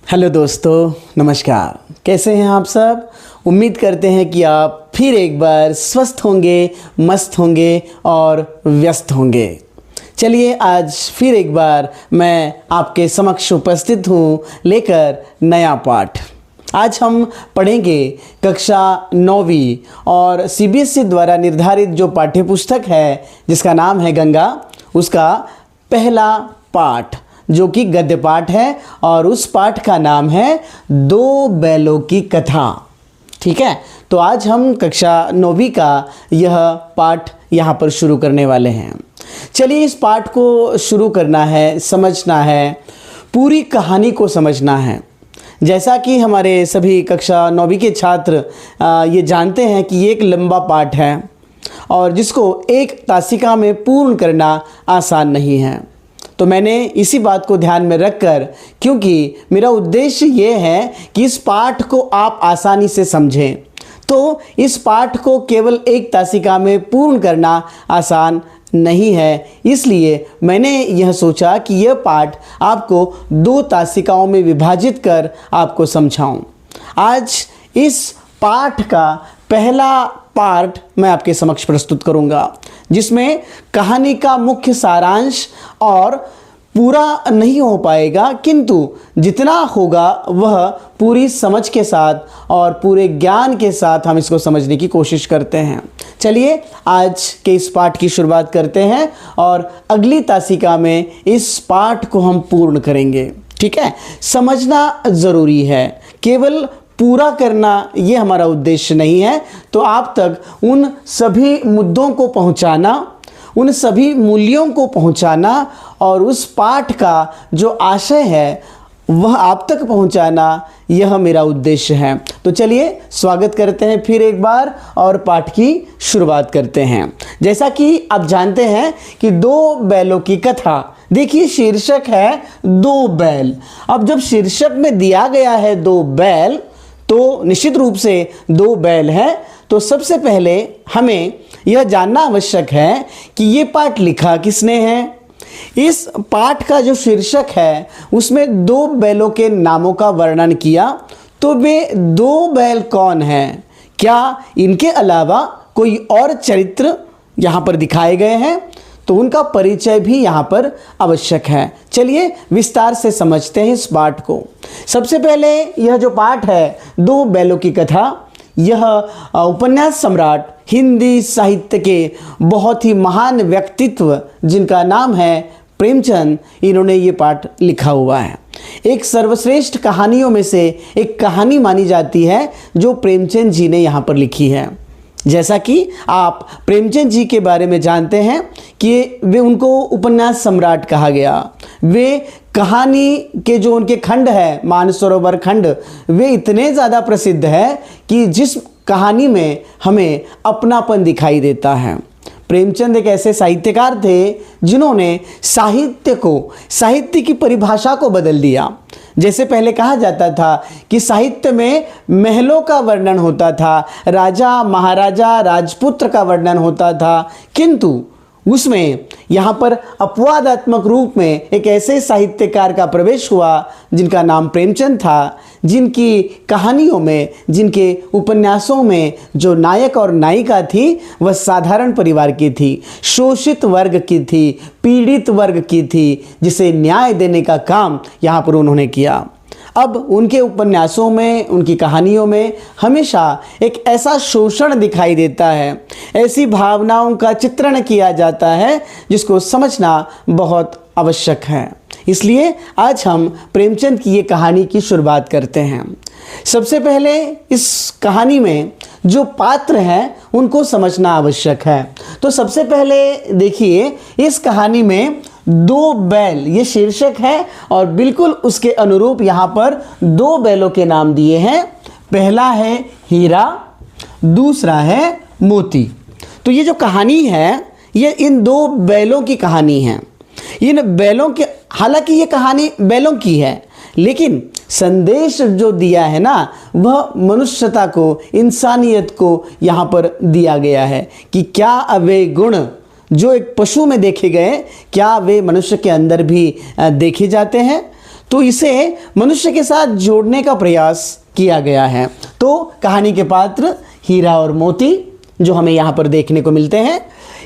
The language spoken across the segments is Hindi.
हेलो दोस्तों, नमस्कार। कैसे हैं आप सब? उम्मीद करते हैं कि आप फिर एक बार स्वस्थ होंगे, मस्त होंगे और व्यस्त होंगे। चलिए, आज फिर एक बार मैं आपके समक्ष उपस्थित हूँ लेकर नया पाठ। आज हम पढ़ेंगे कक्षा 9वीं और सीबीएसई द्वारा निर्धारित जो पाठ्य पुस्तक है जिसका नाम है गंगा, उसका पहला पाठ जो कि गद्य पाठ है और उस पाठ का नाम है दो बैलों की कथा। ठीक है, तो आज हम कक्षा 9वीं का यह पाठ यहाँ पर शुरू करने वाले हैं। चलिए, इस पाठ को शुरू करना है, समझना है, पूरी कहानी को समझना है। जैसा कि हमारे सभी कक्षा 9वीं के छात्र ये जानते हैं कि ये एक लंबा पाठ है और जिसको एक तासिका में पूर्ण करना आसान नहीं है। तो मैंने इसी बात को ध्यान में रखकर, क्योंकि मेरा उद्देश्य ये है कि इस पाठ को आप आसानी से समझें, तो इस पाठ को केवल एक तासिका में पूर्ण करना आसान नहीं है। इसलिए मैंने यह सोचा कि यह पाठ आपको दो तासिकाओं में विभाजित कर आपको समझाऊं। आज इस पाठ का पहला पार्ट मैं आपके समक्ष प्रस्तुत करूंगा, जिसमें कहानी का मुख्य सारांश और पूरा नहीं हो पाएगा, किंतु जितना होगा वह पूरी समझ के साथ और पूरे ज्ञान के साथ हम इसको समझने की कोशिश करते हैं। चलिए, आज के इस पाठ की शुरुआत करते हैं और अगली तासिका में इस पाठ को हम पूर्ण करेंगे। ठीक है, समझना ज़रूरी है, केवल पूरा करना ये हमारा उद्देश्य नहीं है। तो आप तक उन सभी मुद्दों को पहुंचाना, उन सभी मूल्यों को पहुंचाना और उस पाठ का जो आशय है वह आप तक पहुंचाना, यह मेरा उद्देश्य है। तो चलिए, स्वागत करते हैं फिर एक बार और पाठ की शुरुआत करते हैं। जैसा कि आप जानते हैं कि दो बैलों की कथा, देखिए शीर्षक है दो बैल। अब जब शीर्षक में दिया गया है दो बैल, तो निश्चित रूप से दो बैल हैं। तो सबसे पहले हमें यह जानना आवश्यक है कि ये पाठ लिखा किसने है। इस पाठ का जो शीर्षक है उसमें दो बैलों के नामों का वर्णन किया। तो वे दो बैल कौन हैं? क्या इनके अलावा कोई और चरित्र यहाँ पर दिखाए गए हैं? तो उनका परिचय भी यहाँ पर आवश्यक है। चलिए, विस्तार से समझते हैं इस पाठ को। सबसे पहले यह जो पाठ है दो बैलों की कथा, यह उपन्यास सम्राट, हिंदी साहित्य के बहुत ही महान व्यक्तित्व जिनका नाम है प्रेमचंद, इन्होंने ये पाठ लिखा हुआ है। एक सर्वश्रेष्ठ कहानियों में से एक कहानी मानी जाती है जो प्रेमचंद जी ने यहाँ पर लिखी है। जैसा कि आप प्रेमचंद जी के बारे में जानते हैं कि वे उनको उपन्यास सम्राट कहा गया। वे कहानी के जो उनके खंड है, मानसरोवर खंड, वे इतने ज़्यादा प्रसिद्ध है कि जिस कहानी में हमें अपनापन दिखाई देता है। प्रेमचंद एक ऐसे साहित्यकार थे जिन्होंने साहित्य की परिभाषा को बदल दिया। जैसे पहले कहा जाता था कि साहित्य में महलों का वर्णन होता था, राजा महाराजा राजपुत्र का वर्णन होता था, किंतु उसमें यहाँ पर अपवादात्मक रूप में एक ऐसे साहित्यकार का प्रवेश हुआ जिनका नाम प्रेमचंद था, जिनकी कहानियों में, जिनके उपन्यासों में जो नायक और नायिका थी वह साधारण परिवार की थी, शोषित वर्ग की थी, पीड़ित वर्ग की थी, जिसे न्याय देने का काम यहाँ पर उन्होंने किया। अब उनके उपन्यासों में, उनकी कहानियों में हमेशा एक ऐसा शोषण दिखाई देता है, ऐसी भावनाओं का चित्रण किया जाता है जिसको समझना बहुत आवश्यक है। इसलिए आज हम प्रेमचंद की ये कहानी की शुरुआत करते हैं। सबसे पहले इस कहानी में जो पात्र हैं उनको समझना आवश्यक है। तो सबसे पहले देखिए, इस कहानी में दो बैल ये शीर्षक है और बिल्कुल उसके अनुरूप यहाँ पर दो बैलों के नाम दिए हैं। पहला है हीरा, दूसरा है मोती। तो ये जो कहानी है ये इन दो बैलों की कहानी है। इन बैलों के, हालांकि ये कहानी बैलों की है, लेकिन संदेश जो दिया है ना वह मनुष्यता को, इंसानियत को यहाँ पर दिया गया है कि क्या वे गुण जो एक पशु में देखे गए, क्या वे मनुष्य के अंदर भी देखे जाते हैं। तो इसे मनुष्य के साथ जोड़ने का प्रयास किया गया है। तो कहानी के पात्र हीरा और मोती जो हमें यहाँ पर देखने को मिलते हैं,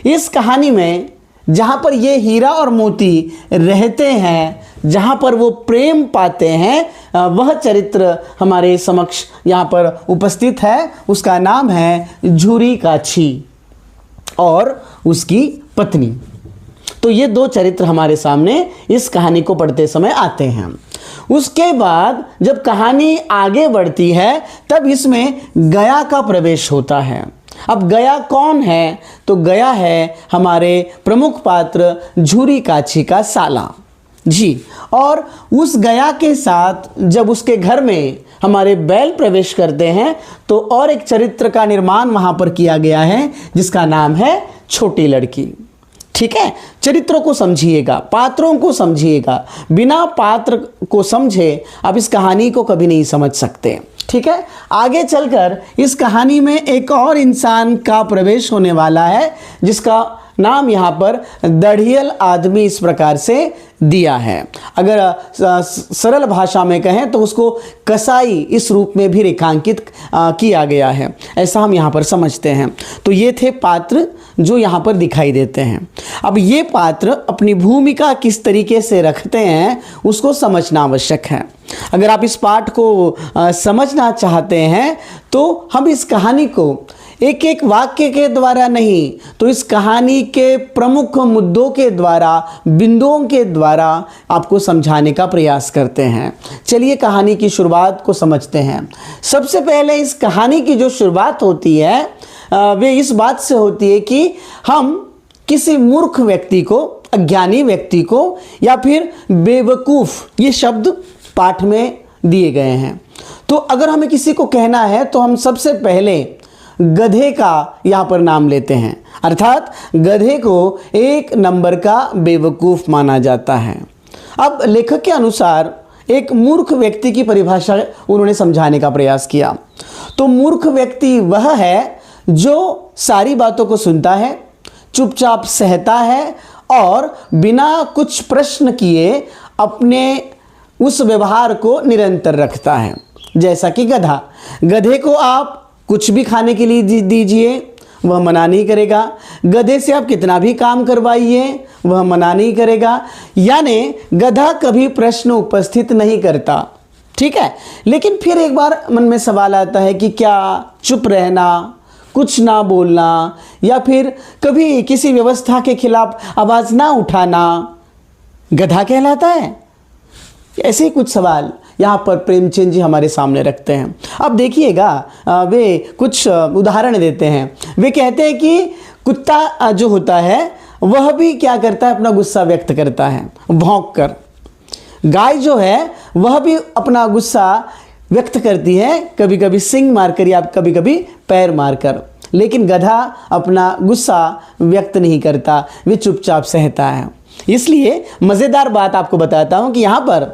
इस कहानी में जहाँ पर ये हीरा और मोती रहते हैं, जहाँ पर वो प्रेम पाते हैं, वह चरित्र हमारे समक्ष यहाँ पर उपस्थित है। उसका नाम है झूरी काछी और उसकी पत्नी। तो ये दो चरित्र हमारे सामने इस कहानी को पढ़ते समय आते हैं। उसके बाद जब कहानी आगे बढ़ती है तब इसमें गया का प्रवेश होता है। अब गया कौन है? तो गया है हमारे प्रमुख पात्र झूरी काछी का साला जी। और उस गया के साथ जब उसके घर में हमारे बैल प्रवेश करते हैं तो और एक चरित्र का निर्माण वहां पर किया गया है जिसका नाम है छोटी लड़की। ठीक है, चरित्रों को समझिएगा, पात्रों को समझिएगा। बिना पात्र को समझे आप इस कहानी को कभी नहीं समझ सकते। ठीक है, आगे चलकर इस कहानी में एक और इंसान का प्रवेश होने वाला है जिसका नाम यहाँ पर दढ़ियल आदमी इस प्रकार से दिया है। अगर सरल भाषा में कहें तो उसको कसाई इस रूप में भी रेखांकित किया गया है, ऐसा हम यहाँ पर समझते हैं। तो ये थे पात्र जो यहाँ पर दिखाई देते हैं। अब ये पात्र अपनी भूमिका किस तरीके से रखते हैं उसको समझना आवश्यक है। अगर आप इस पाठ को समझना चाहते हैं तो हम इस कहानी को एक एक वाक्य के द्वारा नहीं, तो इस कहानी के प्रमुख मुद्दों के द्वारा, बिंदुओं के द्वारा आपको समझाने का प्रयास करते हैं। चलिए कहानी की शुरुआत को समझते हैं। सबसे पहले इस कहानी की जो शुरुआत होती है वे इस बात से होती है कि हम किसी मूर्ख व्यक्ति को, अज्ञानी व्यक्ति को या फिर बेवकूफ़, ये शब्द पाठ में दिए गए हैं। तो अगर हमें किसी को कहना है तो हम सबसे पहले गधे का यहाँ पर नाम लेते हैं, अर्थात गधे को एक नंबर का बेवकूफ़ माना जाता है। अब लेखक के अनुसार एक मूर्ख व्यक्ति की परिभाषा उन्होंने समझाने का प्रयास किया। तो मूर्ख व्यक्ति वह है जो सारी बातों को सुनता है, चुपचाप सहता है और बिना कुछ प्रश्न किए अपने उस व्यवहार को निरंतर रखता है। जैसा कि गधा, गधे को आप कुछ भी खाने के लिए दीजिए वह मना नहीं करेगा, गधे से आप कितना भी काम करवाइए वह मना नहीं करेगा, यानी गधा कभी प्रश्न उपस्थित नहीं करता। ठीक है, लेकिन फिर एक बार मन में सवाल आता है कि क्या चुप रहना, कुछ ना बोलना या फिर कभी किसी व्यवस्था के खिलाफ आवाज़ ना उठाना गधा कहलाता है? ऐसे ही कुछ सवाल यहाँ पर प्रेमचंद जी हमारे सामने रखते हैं। अब देखिएगा, वे कुछ उदाहरण देते हैं। वे कहते हैं कि कुत्ता जो होता है वह भी क्या करता है, अपना गुस्सा व्यक्त करता है भौंक कर। गाय जो है वह भी अपना गुस्सा व्यक्त करती है, कभी कभी सींग मारकर या कभी कभी पैर मारकर। लेकिन गधा अपना गुस्सा व्यक्त नहीं करता, वे चुपचाप सहता है। इसलिए मज़ेदार बात आपको बताता हूँ कि यहाँ पर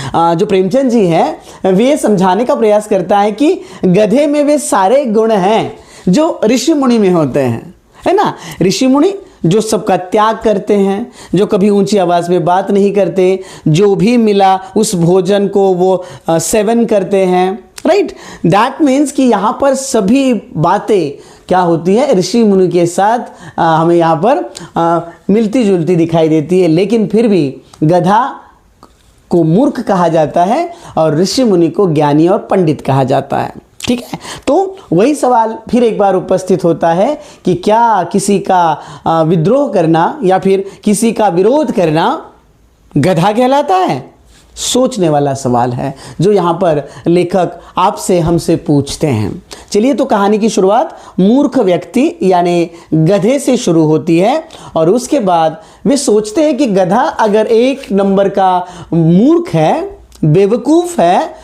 जो प्रेमचंद जी हैं वे समझाने का प्रयास करता है कि गधे में वे सारे गुण हैं जो ऋषि मुनि में होते हैं, है ना। ऋषि मुनि जो सबका त्याग करते हैं, जो कभी ऊंची आवाज़ में बात नहीं करते, जो भी मिला उस भोजन को वो सेवन करते हैं, राइट। दैट मीन्स कि यहाँ पर सभी बातें क्या होती है, ऋषि मुनि के साथ हमें यहाँ पर मिलती जुलती दिखाई देती है। लेकिन फिर भी गधा को मूर्ख कहा जाता है और ऋषि मुनि को ज्ञानी और पंडित कहा जाता है। ठीक है, तो वही सवाल फिर एक बार उपस्थित होता है कि क्या किसी का विद्रोह करना या फिर किसी का विरोध करना गधा कहलाता है? सोचने वाला सवाल है जो यहाँ पर लेखक आपसे हमसे पूछते हैं। चलिए, तो कहानी की शुरुआत मूर्ख व्यक्ति यानी गधे से शुरू होती है और उसके बाद वे सोचते हैं कि गधा अगर एक नंबर का मूर्ख है, बेवकूफ़ है,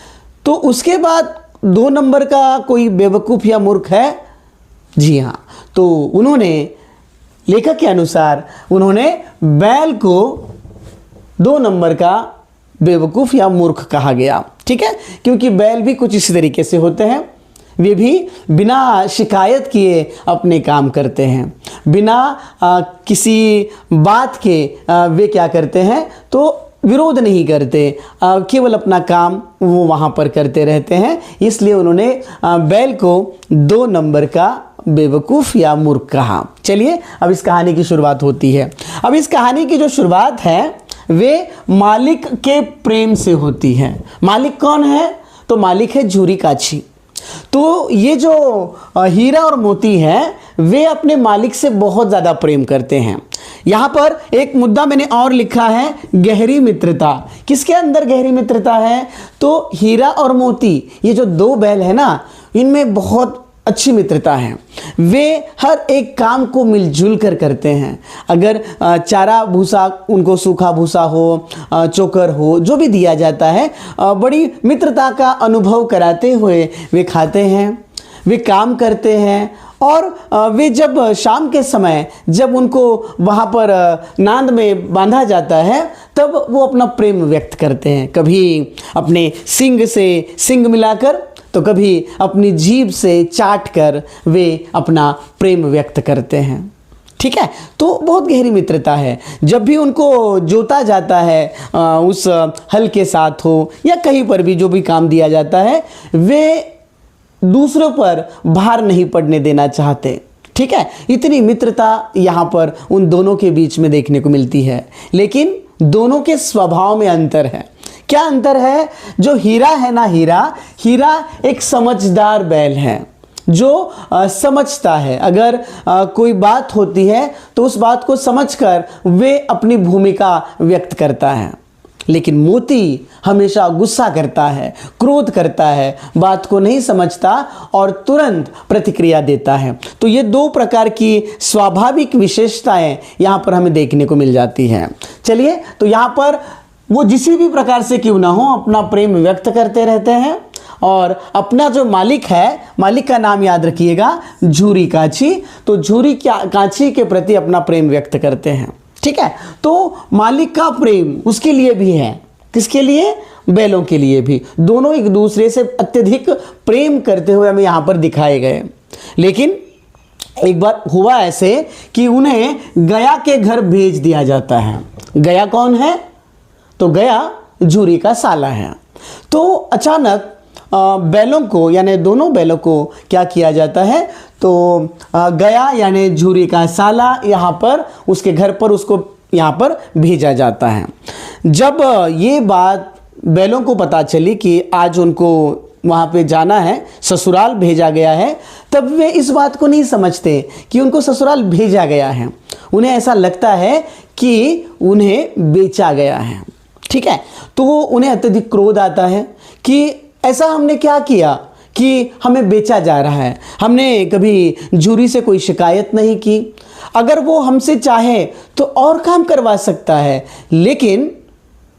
तो उसके बाद 2 नंबर का कोई बेवकूफ़ या मूर्ख है? जी हाँ। तो उन्होंने, लेखक के अनुसार, उन्होंने बैल को 2 नंबर का बेवकूफ़ या मूर्ख कहा गया। ठीक है, क्योंकि बैल भी कुछ इसी तरीके से होते हैं। वे भी बिना शिकायत किए अपने काम करते हैं, बिना किसी बात के वे क्या करते हैं, तो विरोध नहीं करते, केवल अपना काम वो वहाँ पर करते रहते हैं। इसलिए उन्होंने बैल को 2 नंबर का बेवकूफ़ या मूर्ख कहा। चलिए अब इस कहानी की शुरुआत होती है। अब इस कहानी की जो शुरुआत है वे मालिक के प्रेम से होती है। मालिक कौन है? तो मालिक है झूरी काछी। तो ये जो हीरा और मोती है वे अपने मालिक से बहुत ज़्यादा प्रेम करते हैं। यहाँ पर एक मुद्दा मैंने और लिखा है, गहरी मित्रता। किसके अंदर गहरी मित्रता है? तो हीरा और मोती, ये जो 2 बैल है ना, इनमें बहुत अच्छी मित्रता है। वे हर एक काम को मिलजुल कर करते हैं। अगर चारा भूसा, उनको सूखा भूसा हो, चोकर हो, जो भी दिया जाता है, बड़ी मित्रता का अनुभव कराते हुए वे खाते हैं, वे काम करते हैं। और वे जब शाम के समय जब उनको वहाँ पर नांद में बांधा जाता है तब वो अपना प्रेम व्यक्त करते हैं। कभी अपने सींग से सींग मिलाकर, तो कभी अपनी जीभ से चाट कर वे अपना प्रेम व्यक्त करते हैं। ठीक है, तो बहुत गहरी मित्रता है। जब भी उनको जोता जाता है उस हल के साथ हो या कहीं पर भी जो भी काम दिया जाता है, वे दूसरों पर भार नहीं पड़ने देना चाहते। ठीक है, इतनी मित्रता यहाँ पर उन दोनों के बीच में देखने को मिलती है। लेकिन दोनों के स्वभाव में अंतर है। क्या अंतर है? जो हीरा है ना, हीरा एक समझदार बैल है जो समझता है। अगर कोई बात होती है तो उस बात को समझकर वे अपनी भूमिका व्यक्त करता है। लेकिन मोती हमेशा गुस्सा करता है, क्रोध करता है, बात को नहीं समझता और तुरंत प्रतिक्रिया देता है। तो ये 2 प्रकार की स्वाभाविक विशेषताएं यहाँ पर हमें देखने को मिल जाती हैं। चलिए, तो यहाँ पर वो किसी भी प्रकार से क्यों ना हो अपना प्रेम व्यक्त करते रहते हैं। और अपना जो मालिक है, मालिक का नाम याद रखिएगा, झूरी काछी। तो झूरी काछी के प्रति अपना प्रेम व्यक्त करते हैं। ठीक है, तो मालिक का प्रेम उसके लिए भी है। किसके लिए? बैलों के लिए भी। दोनों एक दूसरे से अत्यधिक प्रेम करते हुए हमें यहाँ पर दिखाए गए। लेकिन एक बार हुआ ऐसे कि उन्हें गया के घर भेज दिया जाता है। गया कौन है? तो गया झूरी का साला है। तो अचानक बैलों को, यानी दोनों बैलों को क्या किया जाता है? तो गया यानी झूरी का साला यहाँ पर उसके घर पर उसको यहाँ पर भेजा जाता है। जब ये बात बैलों को पता चली कि आज उनको वहाँ पे जाना है, ससुराल भेजा गया है, तब वे इस बात को नहीं समझते कि उनको ससुराल भेजा गया है। उन्हें ऐसा लगता है कि उन्हें बेचा गया है। ठीक है, तो उन्हें अत्यधिक क्रोध आता है कि ऐसा हमने क्या किया कि हमें बेचा जा रहा है। हमने कभी झूरी से कोई शिकायत नहीं की। अगर वो हमसे चाहे तो और काम करवा सकता है, लेकिन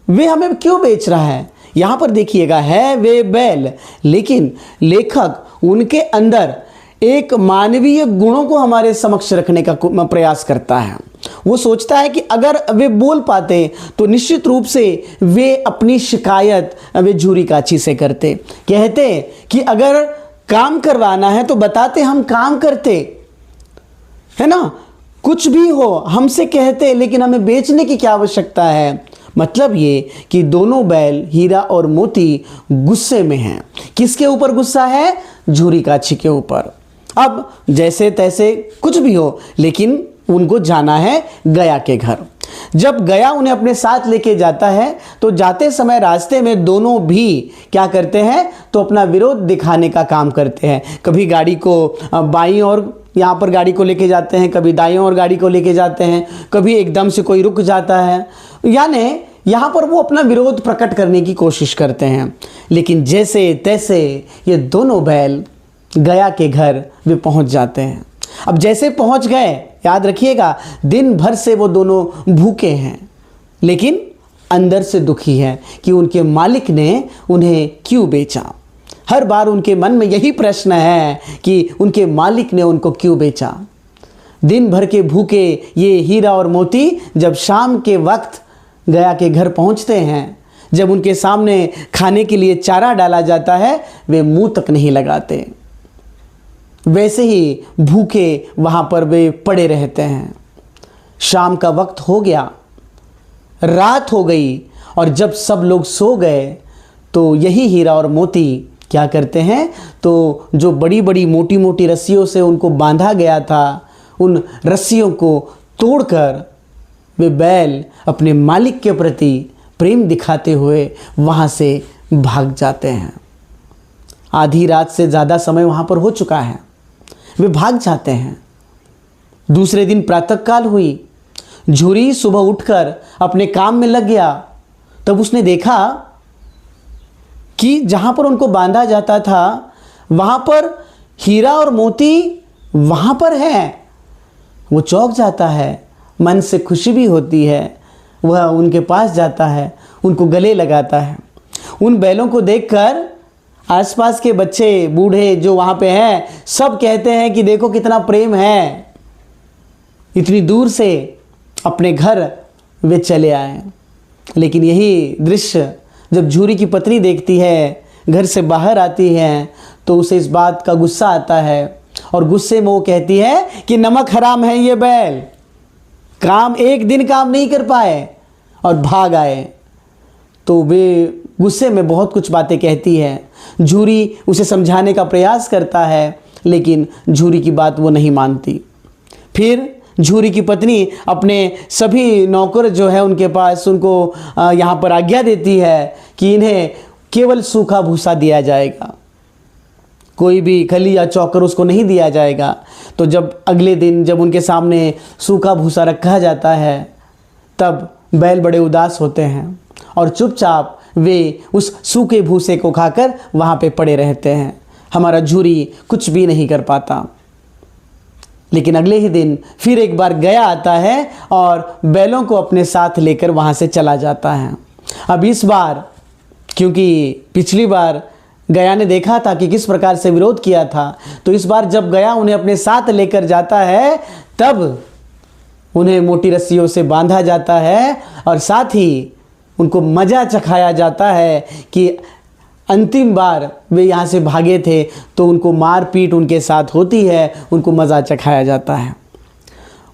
वे हमें क्यों बेच रहा है? यहाँ पर देखिएगा, है वे बैल, लेकिन लेखक उनके अंदर एक मानवीय गुणों को हमारे समक्ष रखने का प्रयास करता है। वो सोचता है कि अगर वे बोल पाते तो निश्चित रूप से वे अपनी शिकायत वे झूरी काछी से करते। कहते कि अगर काम करवाना है तो बताते, हम काम करते, है ना, कुछ भी हो हमसे कहते, लेकिन हमें बेचने की क्या आवश्यकता है। मतलब ये कि दोनों बैल हीरा और मोती गुस्से में हैं। किसके ऊपर गुस्सा है? झूरी काछी के ऊपर। अब जैसे तैसे कुछ भी हो, लेकिन उनको जाना है गया के घर। जब गया उन्हें अपने साथ लेके जाता है तो जाते समय रास्ते में दोनों भी क्या करते हैं? तो अपना विरोध दिखाने का काम करते हैं। कभी गाड़ी को बाईं ओर यहाँ पर गाड़ी को लेके जाते हैं, कभी दाईं ओर गाड़ी को लेके जाते हैं, कभी एकदम से कोई रुक जाता है। यानी यहाँ पर वो अपना विरोध प्रकट करने की कोशिश करते हैं। लेकिन जैसे तैसे ये दोनों बैल गया के घर वे पहुँच जाते हैं। अब जैसे पहुँच गए, याद रखिएगा, दिन भर से वो दोनों भूखे हैं, लेकिन अंदर से दुखी है कि उनके मालिक ने उन्हें क्यों बेचा। हर बार उनके मन में यही प्रश्न है कि उनके मालिक ने उनको क्यों बेचा। दिन भर के भूखे ये हीरा और मोती जब शाम के वक्त गया के घर पहुंचते हैं, जब उनके सामने खाने के लिए चारा डाला जाता है, वे मुंह तक नहीं लगाते। वैसे ही भूखे वहाँ पर वे पड़े रहते हैं। शाम का वक्त हो गया, रात हो गई और जब सब लोग सो गए तो यही हीरा और मोती क्या करते हैं, तो जो बड़ी बड़ी मोटी मोटी रस्सियों से उनको बांधा गया था, उन रस्सियों को तोड़कर वे बैल अपने मालिक के प्रति प्रेम दिखाते हुए वहाँ से भाग जाते हैं। आधी रात से ज़्यादा समय वहाँ पर हो चुका है, वे भाग जाते हैं। दूसरे दिन प्रातःकाल हुई, झूरी सुबह उठकर अपने काम में लग गया। तब उसने देखा कि जहाँ पर उनको बांधा जाता था वहाँ पर हीरा और मोती वहाँ पर है। वो चौंक जाता है, मन से खुशी भी होती है। वह उनके पास जाता है, उनको गले लगाता है। उन बैलों को देखकर आसपास के बच्चे बूढ़े जो वहाँ पे हैं सब कहते हैं कि देखो कितना प्रेम है। इतनी दूर से अपने घर वे चले आए। लेकिन यही दृश्य जब झूरी की पत्नी देखती है, घर से बाहर आती है, तो उसे इस बात का गुस्सा आता है और गुस्से में वो कहती है कि नमक हराम है ये बैल, काम एक दिन काम नहीं कर पाए और भाग आए। तो वे गुस्से में बहुत कुछ बातें कहती है। झूरी उसे समझाने का प्रयास करता है, लेकिन झूरी की बात वो नहीं मानती। फिर झूरी की पत्नी अपने सभी नौकर जो है उनके पास, उनको यहाँ पर आज्ञा देती है कि इन्हें केवल सूखा भूसा दिया जाएगा, कोई भी खली या चौकर उसको नहीं दिया जाएगा। तो जब अगले दिन जब उनके सामने सूखा भूसा रखा जाता है, तब बैल बड़े उदास होते हैं और चुपचाप वे उस सूखे भूसे को खाकर वहाँ पे पड़े रहते हैं। हमारा झूरी कुछ भी नहीं कर पाता। लेकिन अगले ही दिन फिर एक बार गया आता है और बैलों को अपने साथ लेकर वहाँ से चला जाता है। अब इस बार, क्योंकि पिछली बार गया ने देखा था कि किस प्रकार से विरोध किया था, तो इस बार जब गया उन्हें अपने साथ लेकर जाता है, तब उन्हें मोटी रस्सियों से बांधा जाता है और साथ ही उनको मज़ा चखाया जाता है कि अंतिम बार वे यहाँ से भागे थे तो उनको मार पीट उनके साथ होती है, उनको मज़ा चखाया जाता है।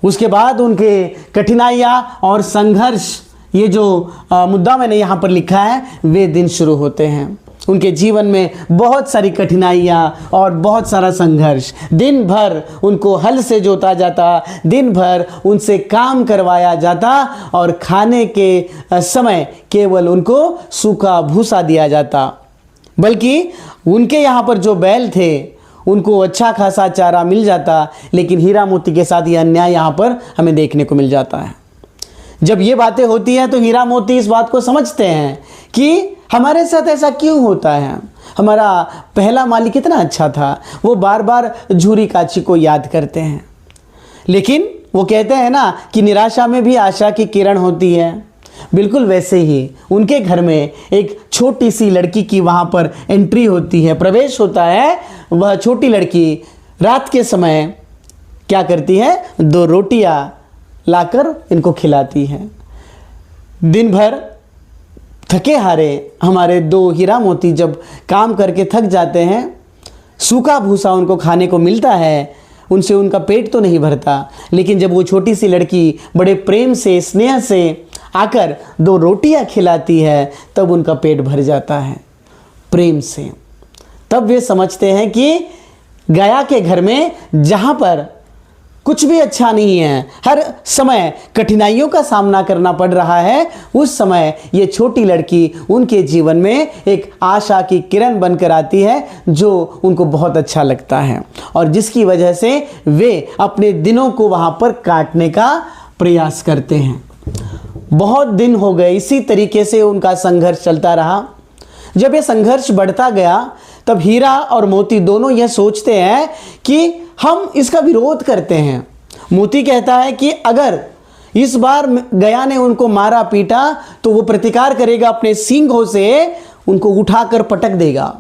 उसके बाद उनके कठिनाइयाँ और संघर्ष, ये जो मुद्दा मैंने यहाँ पर लिखा है, वे दिन शुरू होते हैं। उनके जीवन में बहुत सारी कठिनाइयाँ और बहुत सारा संघर्ष। दिन भर उनको हल से जोता जाता, दिन भर उनसे काम करवाया जाता और खाने के समय केवल उनको सूखा भूसा दिया जाता। बल्कि उनके यहाँ पर जो बैल थे उनको अच्छा खासा चारा मिल जाता, लेकिन हीरा मोती के साथ ये अन्याय यहाँ पर हमें देखने को मिल जाता है। जब ये बातें होती हैं तो हीरा मोती इस बात को समझते हैं कि हमारे साथ ऐसा क्यों होता है। हमारा पहला मालिक कितना अच्छा था, वो बार बार झूरी काची को याद करते हैं। लेकिन वो कहते हैं ना कि निराशा में भी आशा की किरण होती है। बिल्कुल वैसे ही उनके घर में एक छोटी सी लड़की की वहाँ पर एंट्री होती है, प्रवेश होता है। वह छोटी लड़की रात के समय क्या करती है, 2 रोटियाँ लाकर इनको खिलाती है। दिन भर थके हारे हमारे 2 हीरा मोती जब काम करके थक जाते हैं, सूखा भूसा उनको खाने को मिलता है, उनसे उनका पेट तो नहीं भरता। लेकिन जब वो छोटी सी लड़की बड़े प्रेम से, स्नेह से आकर 2 रोटियां खिलाती है, तब उनका पेट भर जाता है प्रेम से। तब वे समझते हैं कि गया के घर में जहाँ पर कुछ भी अच्छा नहीं है, हर समय कठिनाइयों का सामना करना पड़ रहा है, उस समय ये छोटी लड़की उनके जीवन में एक आशा की किरण बनकर आती है, जो उनको बहुत अच्छा लगता है और जिसकी वजह से वे अपने दिनों को वहाँ पर काटने का प्रयास करते हैं। बहुत दिन हो गए इसी तरीके से उनका संघर्ष चलता रहा। जब ये संघर्ष बढ़ता गया, तब हीरा और मोती दोनों यह सोचते हैं कि हम इसका विरोध करते हैं। मोती कहता है कि अगर इस बार गया ने उनको मारा पीटा तो वो प्रतिकार करेगा, अपने सींगों से उनको उठाकर पटक देगा।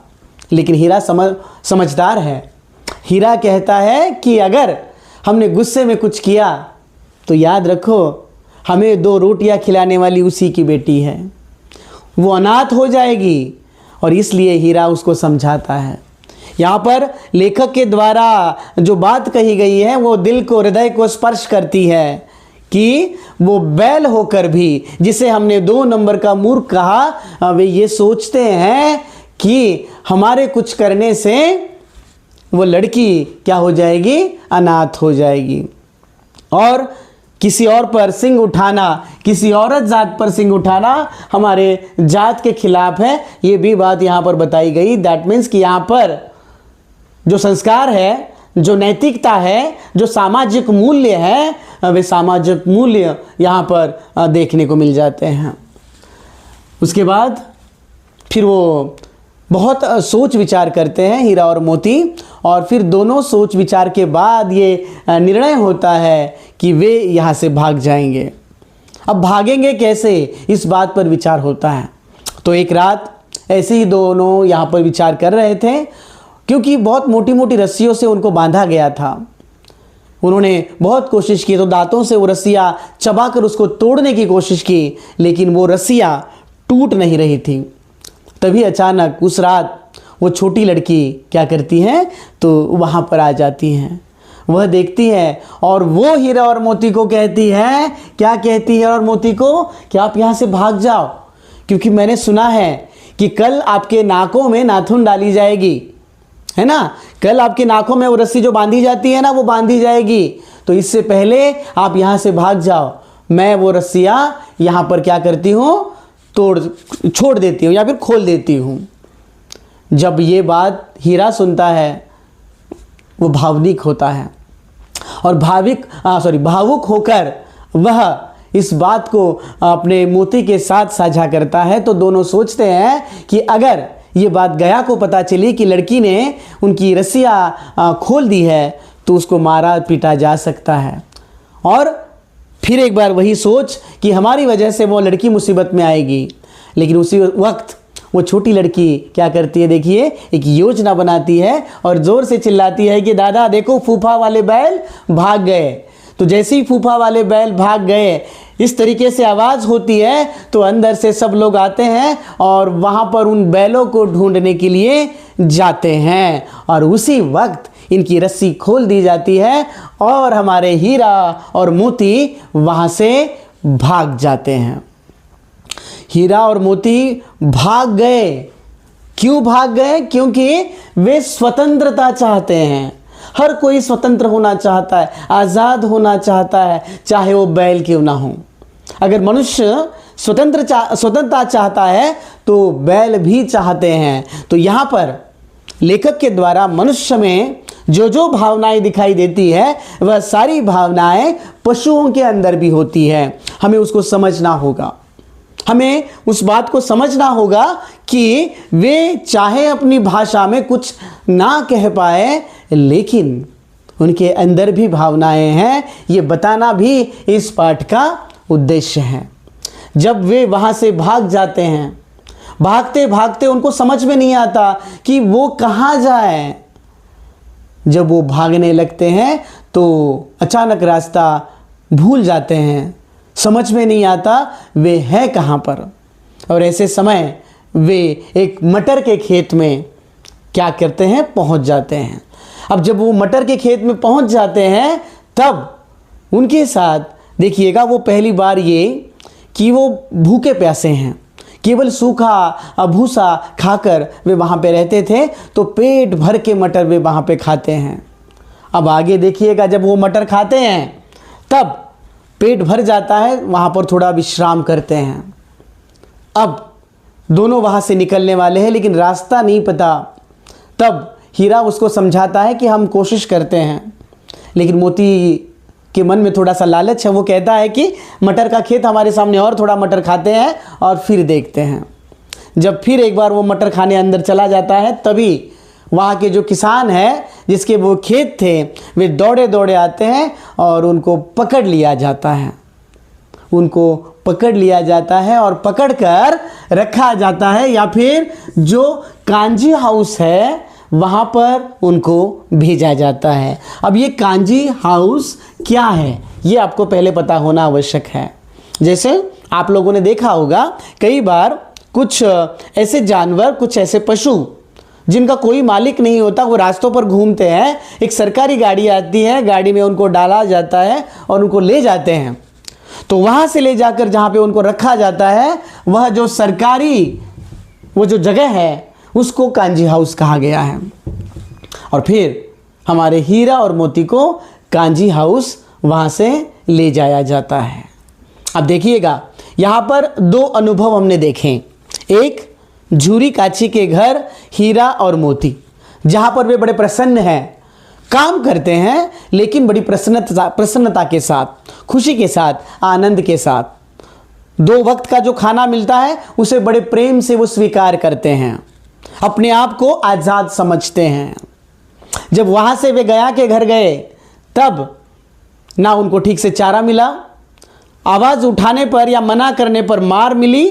लेकिन हीरा समझदार है। हीरा कहता है कि अगर हमने गुस्से में कुछ किया तो याद रखो, हमें 2 रोटियां खिलाने वाली उसी की बेटी है, वो अनाथ हो जाएगी। और इसलिए हीरा उसको समझाता है। यहाँ पर लेखक के द्वारा जो बात कही गई है वो दिल को, हृदय को स्पर्श करती है कि वो बैल होकर भी, जिसे हमने 2 नंबर का मूर्ख कहा, वे ये सोचते हैं कि हमारे कुछ करने से वो लड़की क्या हो जाएगी, अनाथ हो जाएगी। और किसी और पर सिंग उठाना, किसी औरत जात पर सिंग उठाना हमारे जात के खिलाफ है। ये भी बात यहाँ पर बताई गई। दैट मीन्स कि यहाँ पर जो संस्कार है, जो नैतिकता है, जो सामाजिक मूल्य है, वे सामाजिक मूल्य यहाँ पर देखने को मिल जाते हैं। उसके बाद फिर वो बहुत सोच विचार करते हैं हीरा और मोती, और फिर दोनों सोच विचार के बाद ये निर्णय होता है कि वे यहाँ से भाग जाएंगे। अब भागेंगे कैसे, इस बात पर विचार होता है। तो एक रात ऐसे ही दोनों यहाँ पर विचार कर रहे थे, क्योंकि बहुत मोटी मोटी रस्सियों से उनको बांधा गया था। उन्होंने बहुत कोशिश की, तो दांतों से वो रस्सियाँ चबाकर उसको तोड़ने की कोशिश की, लेकिन वो रस्सियाँ टूट नहीं रही थी। तभी अचानक उस रात वो छोटी लड़की क्या करती है, तो वहाँ पर आ जाती हैं। वह देखती है और वो हीरा और मोती को कहती है, क्या कहती है और मोती को, कि आप यहाँ से भाग जाओ, क्योंकि मैंने सुना है कि कल आपके नाकों में नाखून डाली जाएगी, है ना। कल आपके नाकों में वो रस्सी जो बांधी जाती है ना, वो बांधी जाएगी। तो इससे पहले आप यहाँ से भाग जाओ। मैं वो रस्सियाँ यहाँ पर क्या करती हूँ, छोड़ देती हूँ या फिर खोल देती हूँ। जब ये बात हीरा सुनता है, वो भावनिक होता है और भावुक होकर वह इस बात को अपने मोती के साथ साझा करता है। तो दोनों सोचते हैं कि अगर ये बात गया को पता चली कि लड़की ने उनकी रस्सियाँ खोल दी है, तो उसको मारा पीटा जा सकता है। और फिर एक बार वही सोच कि हमारी वजह से वो लड़की मुसीबत में आएगी। लेकिन उसी वक्त वो छोटी लड़की क्या करती है, देखिए, एक योजना बनाती है और ज़ोर से चिल्लाती है कि दादा देखो, फूफा वाले बैल भाग गए। तो जैसे ही फूफा वाले बैल भाग गए, इस तरीके से आवाज़ होती है, तो अंदर से सब लोग आते हैं और वहाँ पर उन बैलों को ढूंढने के लिए जाते हैं। और उसी वक्त इनकी रस्सी खोल दी जाती है और हमारे हीरा और मोती वहाँ से भाग जाते हैं। हीरा और मोती भाग गए। क्यों भाग गए? क्योंकि वे स्वतंत्रता चाहते हैं। हर कोई स्वतंत्र होना चाहता है, आज़ाद होना चाहता है, चाहे वो बैल क्यों ना हो। अगर मनुष्य स्वतंत्रता चाहता है तो बैल भी चाहते हैं। तो यहाँ पर लेखक के द्वारा मनुष्य में जो जो भावनाएं दिखाई देती है, वह सारी भावनाएं पशुओं के अंदर भी होती है। हमें उसको समझना होगा। हमें उस बात को समझना होगा कि वे चाहे अपनी भाषा में कुछ ना कह पाए, लेकिन उनके अंदर भी भावनाएं हैं। ये बताना भी इस पाठ का उद्देश्य है। जब वे वहाँ से भाग जाते हैं, भागते भागते उनको समझ में नहीं आता कि वो कहाँ जाए। जब वो भागने लगते हैं तो अचानक रास्ता भूल जाते हैं, समझ में नहीं आता वे हैं कहाँ पर। और ऐसे समय वे एक मटर के खेत में क्या करते हैं, पहुँच जाते हैं। अब जब वो मटर के खेत में पहुँच जाते हैं, तब उनके साथ देखिएगा, वो पहली बार ये कि वो भूखे प्यासे हैं, केवल सूखा भूसा खाकर वे वहाँ पे रहते थे। तो पेट भर के मटर वे वहाँ पे खाते हैं। अब आगे देखिएगा, जब वो मटर खाते हैं तब पेट भर जाता है, वहाँ पर थोड़ा विश्राम करते हैं। अब दोनों वहाँ से निकलने वाले हैं, लेकिन रास्ता नहीं पता। तब हीरा उसको समझाता है कि हम कोशिश करते हैं, लेकिन मोती के मन में थोड़ा सा लालच है। वो कहता है कि मटर का खेत हमारे सामने, और थोड़ा मटर खाते हैं और फिर देखते हैं। जब फिर एक बार वो मटर खाने अंदर चला जाता है, तभी वहाँ के जो किसान हैं जिसके वो खेत थे, वे दौड़े दौड़े आते हैं और उनको पकड़ लिया जाता है। उनको पकड़ लिया जाता है और पकड़ कर रखा जाता है, या फिर जो कांजी हाउस है वहाँ पर उनको भेजा जाता है। अब ये कांजी हाउस क्या है, ये आपको पहले पता होना आवश्यक है। जैसे आप लोगों ने देखा होगा, कई बार कुछ ऐसे जानवर, कुछ ऐसे पशु जिनका कोई मालिक नहीं होता, वो रास्तों पर घूमते हैं। एक सरकारी गाड़ी आती है, गाड़ी में उनको डाला जाता है और उनको ले जाते हैं। तो वहां से ले जाकर जहां पे उनको रखा जाता है, वह जो सरकारी वो जो जगह है उसको कांजी हाउस कहा गया है। और फिर हमारे हीरा और मोती को कांजी हाउस वहां से ले जाया जाता है। अब देखिएगा, यहां पर दो अनुभव हमने देखे। एक, झूरी काची के घर हीरा और मोती, जहां पर वे बड़े प्रसन्न हैं, काम करते हैं, लेकिन बड़ी प्रसन्नता के साथ, खुशी के साथ, आनंद के साथ। 2 वक्त का जो खाना मिलता है उसे बड़े प्रेम से वो स्वीकार करते हैं, अपने आप को आजाद समझते हैं। जब वहां से वे गया के घर गए, तब ना उनको ठीक से चारा मिला, आवाज उठाने पर या मना करने पर मार मिली।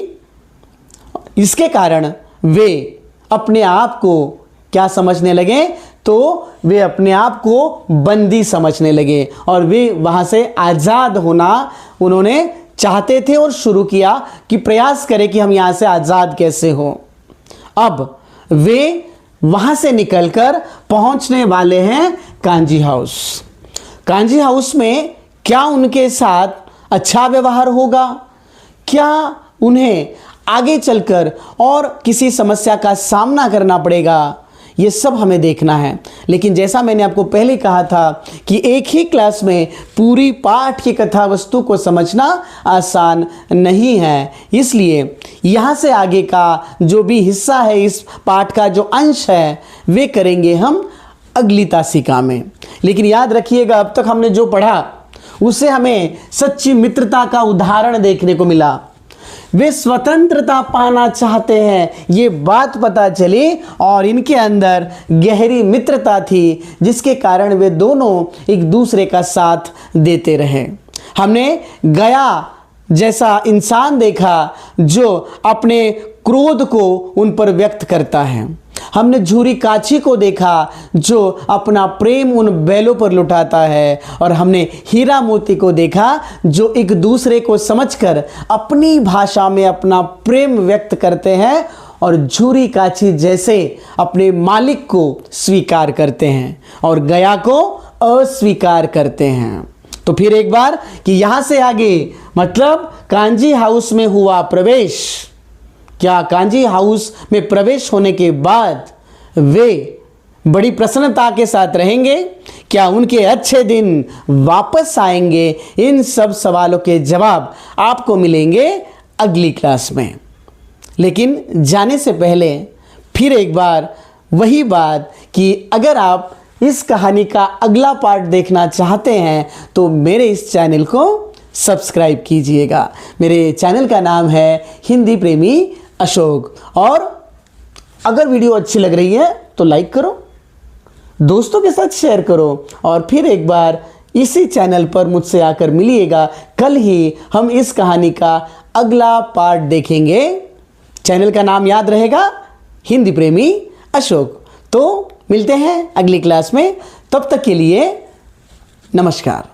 इसके कारण वे अपने आप को क्या समझने लगे, तो वे अपने आप को बंदी समझने लगे और वे वहां से आजाद होना उन्होंने चाहते थे और शुरू किया कि प्रयास करें कि हम यहां से आजाद कैसे हो। अब वे वहां से निकलकर पहुंचने वाले हैं कांजी हाउस। कांजी हाउस में क्या उनके साथ अच्छा व्यवहार होगा, क्या उन्हें आगे चलकर और किसी समस्या का सामना करना पड़ेगा, ये सब हमें देखना है। लेकिन जैसा मैंने आपको पहले कहा था कि एक ही क्लास में पूरी पाठ की कथा वस्तु को समझना आसान नहीं है, इसलिए यहाँ से आगे का जो भी हिस्सा है, इस पाठ का जो अंश है, वे करेंगे हम अगली तासिका में। लेकिन याद रखिएगा, अब तक हमने जो पढ़ा उसे हमें सच्ची मित्रता का उदाहरण देखने को मिला। वे स्वतंत्रता पाना चाहते हैं, ये बात पता चली, और इनके अंदर गहरी मित्रता थी, जिसके कारण वे दोनों एक दूसरे का साथ देते रहे। हमने गया जैसा इंसान देखा जो अपने क्रोध को उन पर व्यक्त करता है। हमने झूरी काची को देखा जो अपना प्रेम उन बैलों पर लुटाता है, और हमने हीरा मोती को देखा जो एक दूसरे को समझकर अपनी भाषा में अपना प्रेम व्यक्त करते हैं और झूरी काची जैसे अपने मालिक को स्वीकार करते हैं और गया को अस्वीकार करते हैं। तो फिर एक बार कि यहां से आगे मतलब कांजी हाउस में हुआ प्रवेश। क्या कांजी हाउस में प्रवेश होने के बाद वे बड़ी प्रसन्नता के साथ रहेंगे? क्या उनके अच्छे दिन वापस आएंगे? इन सब सवालों के जवाब आपको मिलेंगे अगली क्लास में। लेकिन जाने से पहले फिर एक बार वही बात कि अगर आप इस कहानी का अगला पार्ट देखना चाहते हैं तो मेरे इस चैनल को सब्सक्राइब कीजिएगा। मेरे चैनल का नाम है हिंदी प्रेमी अशोक। और अगर वीडियो अच्छी लग रही है तो लाइक करो, दोस्तों के साथ शेयर करो, और फिर एक बार इसी चैनल पर मुझसे आकर मिलिएगा। कल ही हम इस कहानी का अगला पार्ट देखेंगे। चैनल का नाम याद रहेगा, हिंदी प्रेमी अशोक। तो मिलते हैं अगली क्लास में, तब तक के लिए नमस्कार।